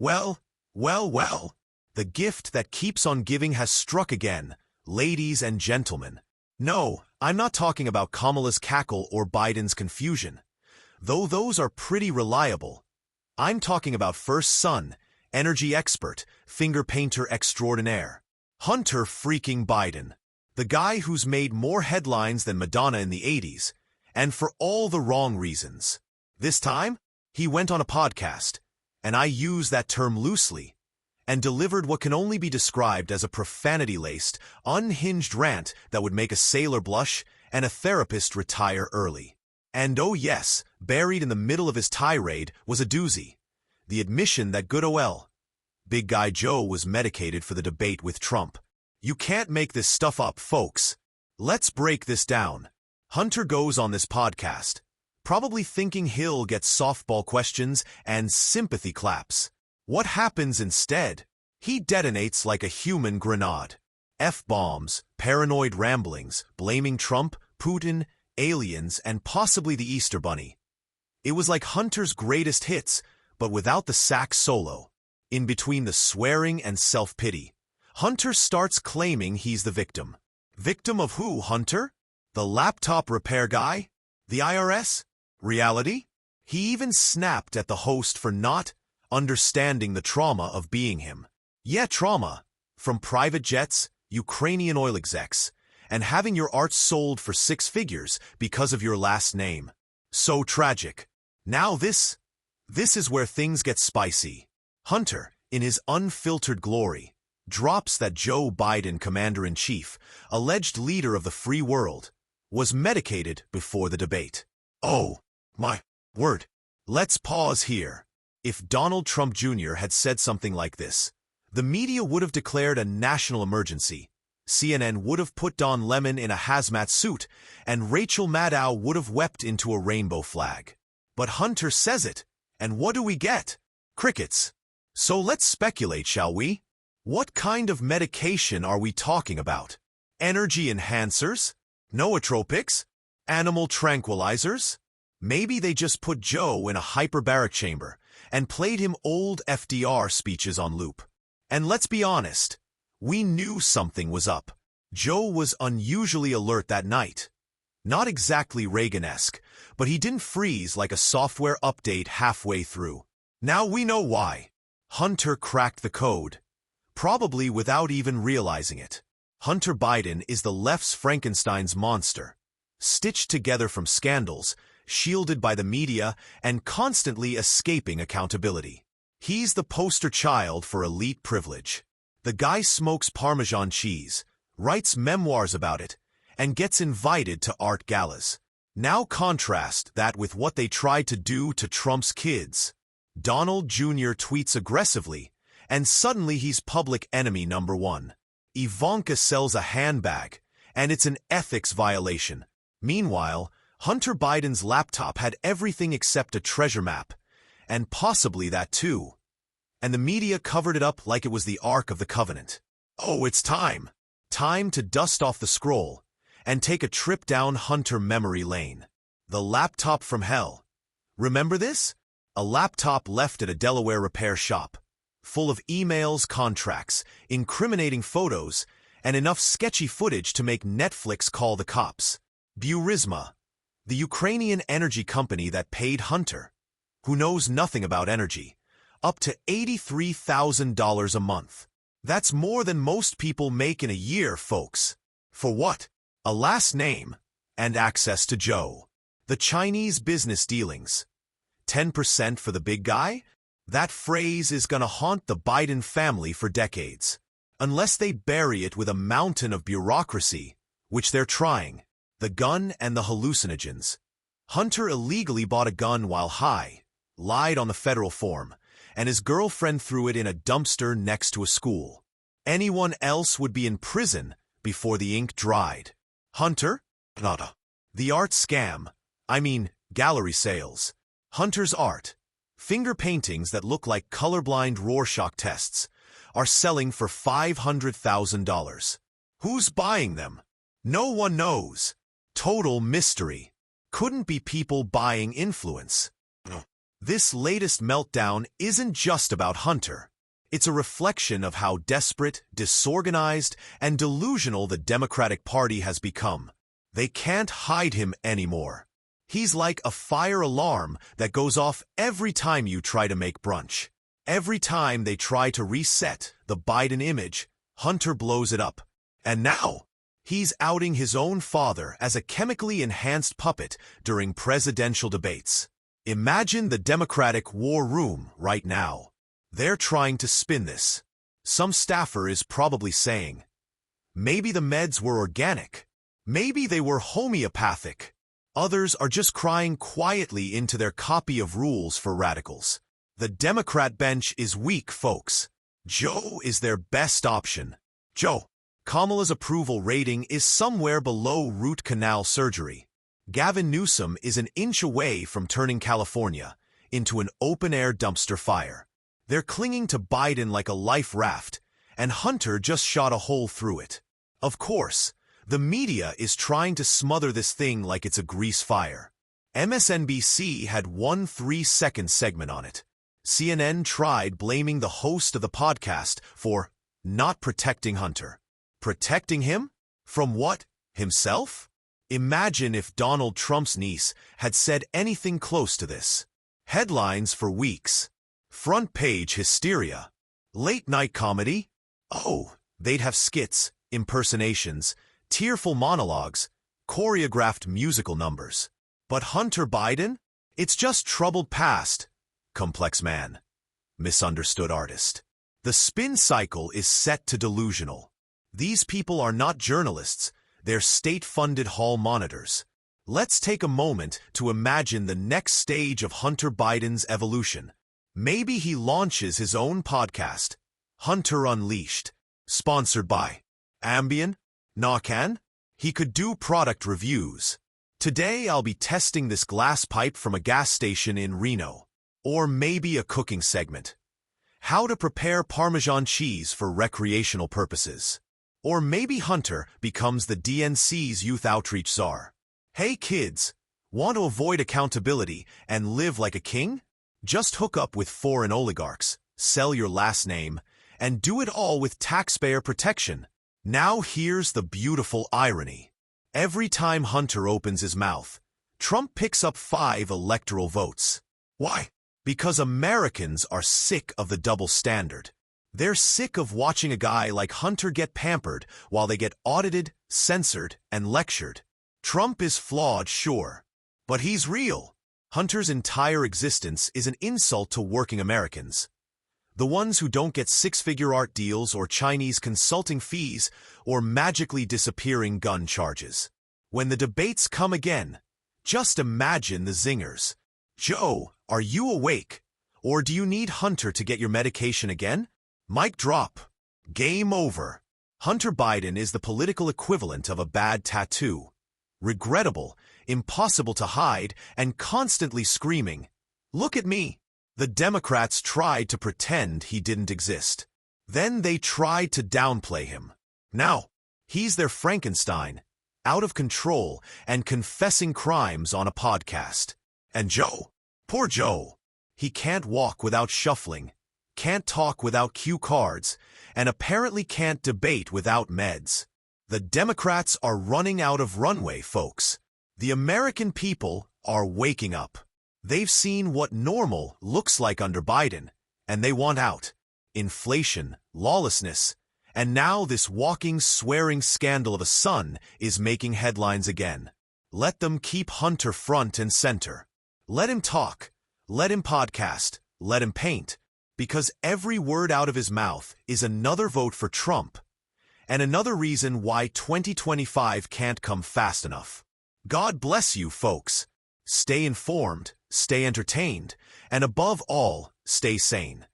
Well, well. The gift that keeps on giving has struck again, ladies and gentlemen. No, I'm not talking about Kamala's cackle or Biden's confusion, though those are pretty reliable. I'm talking about first son, energy expert, finger painter extraordinaire, Hunter freaking Biden. The guy who's made more headlines than Madonna in the 80s, and for all the wrong reasons. This time, he went on a podcast, and I use that term loosely, and delivered what can only be described as a profanity-laced, unhinged rant that would make a sailor blush and a therapist retire early. And oh yes, buried in the middle of his tirade was a doozy. The admission that good ol' Big Guy Joe was medicated for the debate with Trump. You can't make this stuff up, folks. Let's break this down. Hunter goes on this podcast, probably thinking he'll get softball questions and sympathy claps. What happens instead? He detonates like a human grenade. F-bombs, paranoid ramblings, blaming Trump, Putin, aliens, and possibly the Easter Bunny. It was like Hunter's greatest hits, but without the sax solo. In between the swearing and self-pity, Hunter starts claiming he's the victim. Victim of who, Hunter? The laptop repair guy? The IRS? Reality? He even snapped at the host for not understanding the trauma of being him. Yeah, trauma. From private jets, Ukrainian oil execs, and having your art sold for 6 figures because of your last name. So tragic. Now this is where things get spicy. Hunter, in his unfiltered glory, drops that Joe Biden, commander-in-chief, alleged leader of the free world, was medicated before the debate. Oh, my word. Let's pause here. If Donald Trump Jr. had said something like this, the media would have declared a national emergency, CNN would have put Don Lemon in a hazmat suit, and Rachel Maddow would have wept into a rainbow flag. But Hunter says it, and what do we get? Crickets. So let's speculate, shall we? What kind of medication are we talking about? Energy enhancers? Nootropics? Animal tranquilizers? Maybe they just put Joe in a hyperbaric chamber and played him old FDR speeches on loop. And let's be honest, we knew something was up. Joe was unusually alert that night. Not exactly Reagan-esque, but he didn't freeze like a software update halfway through. Now we know why. Hunter cracked the code, probably without even realizing it. Hunter Biden is the left's Frankenstein's monster, stitched together from scandals, shielded by the media, and constantly escaping accountability. He's the poster child for elite privilege. The guy smokes Parmesan cheese, writes memoirs about it, and gets invited to art galas. Now contrast that with what they tried to do to Trump's kids. Donald Jr. tweets aggressively, and suddenly he's public enemy number 1. Ivanka sells a handbag, and it's an ethics violation. Meanwhile, Hunter Biden's laptop had everything except a treasure map, and possibly that too. And the media covered it up like it was the Ark of the Covenant. Oh, it's time. Time to dust off the scroll and take a trip down Hunter memory lane. The laptop from hell. Remember this? A laptop left at a Delaware repair shop, full of emails, contracts, incriminating photos, and enough sketchy footage to make Netflix call the cops. Burisma, the Ukrainian energy company that paid Hunter, who knows nothing about energy, up to $83,000 a month. That's more than most people make in a year, folks. For what? A last name and access to Joe. The Chinese business dealings. 10% for the big guy? That phrase is gonna haunt the Biden family for decades. Unless they bury it with a mountain of bureaucracy, which they're trying. The gun and the hallucinogens. Hunter illegally bought a gun while high, lied on the federal form, and his girlfriend threw it in a dumpster next to a school. Anyone else would be in prison before the ink dried. Hunter? Nada. The art scam. I mean, gallery sales. Hunter's art, finger paintings that look like colorblind Rorschach tests, are selling for $500,000. Who's buying them? No one knows. Total mystery. Couldn't be people buying influence. This latest meltdown isn't just about Hunter. It's a reflection of how desperate, disorganized, and delusional the Democratic Party has become. They can't hide him anymore. He's like a fire alarm that goes off every time you try to make brunch. Every time they try to reset the Biden image, Hunter blows it up. And now, he's outing his own father as a chemically enhanced puppet during presidential debates. Imagine the Democratic war room right now. They're trying to spin this. Some staffer is probably saying, maybe the meds were organic. Maybe they were homeopathic. Others are just crying quietly into their copy of rules for radicals. The Democrat bench is weak, folks. Joe is their best option. Joe. Kamala's approval rating is somewhere below root canal surgery. Gavin Newsom is an inch away from turning California into an open-air dumpster fire. They're clinging to Biden like a life raft, and Hunter just shot a hole through it. Of course, the media is trying to smother this thing like it's a grease fire. MSNBC had one 3-second segment on it. CNN tried blaming the host of the podcast for not protecting Hunter. Protecting him? From what? Himself? Imagine if Donald Trump's niece had said anything close to this. Headlines for weeks. Front page hysteria. Late night comedy? Oh, they'd have skits, impersonations, tearful monologues, choreographed musical numbers. But Hunter Biden? It's just troubled past. Complex man. Misunderstood artist. The spin cycle is set to delusional. These people are not journalists. They're state-funded hall monitors. Let's take a moment to imagine the next stage of Hunter Biden's evolution. Maybe he launches his own podcast, Hunter Unleashed, sponsored by Ambien, Narcan. He could do product reviews. Today I'll be testing this glass pipe from a gas station in Reno. Or maybe a cooking segment. How to prepare Parmesan cheese for recreational purposes. Or maybe Hunter becomes the DNC's youth outreach czar. Hey kids, want to avoid accountability and live like a king? Just hook up with foreign oligarchs, sell your last name, and do it all with taxpayer protection. Now here's the beautiful irony. Every time Hunter opens his mouth, Trump picks up 5 electoral votes. Why? Because Americans are sick of the double standard. They're sick of watching a guy like Hunter get pampered while they get audited, censored, and lectured. Trump is flawed, sure, but he's real. Hunter's entire existence is an insult to working Americans. The ones who don't get 6-figure art deals or Chinese consulting fees or magically disappearing gun charges. When the debates come again, just imagine the zingers. Joe, are you awake? Or do you need Hunter to get your medication again? Mic drop. Game over. Hunter Biden is the political equivalent of a bad tattoo. Regrettable, impossible to hide, and constantly screaming, "Look at me!" The Democrats tried to pretend he didn't exist. Then they tried to downplay him. Now, he's their Frankenstein, out of control and confessing crimes on a podcast. And Joe, poor Joe, he can't walk without shuffling, can't talk without cue cards, and apparently can't debate without meds. The Democrats are running out of runway, folks. The American people are waking up. They've seen what normal looks like under Biden, and they want out. Inflation, lawlessness, and now this walking, swearing scandal of a son is making headlines again. Let them keep Hunter front and center. Let him talk, let him podcast, let him paint, because every word out of his mouth is another vote for Trump, and another reason why 2025 can't come fast enough. God bless you, folks. Stay informed, stay entertained, and above all, stay sane.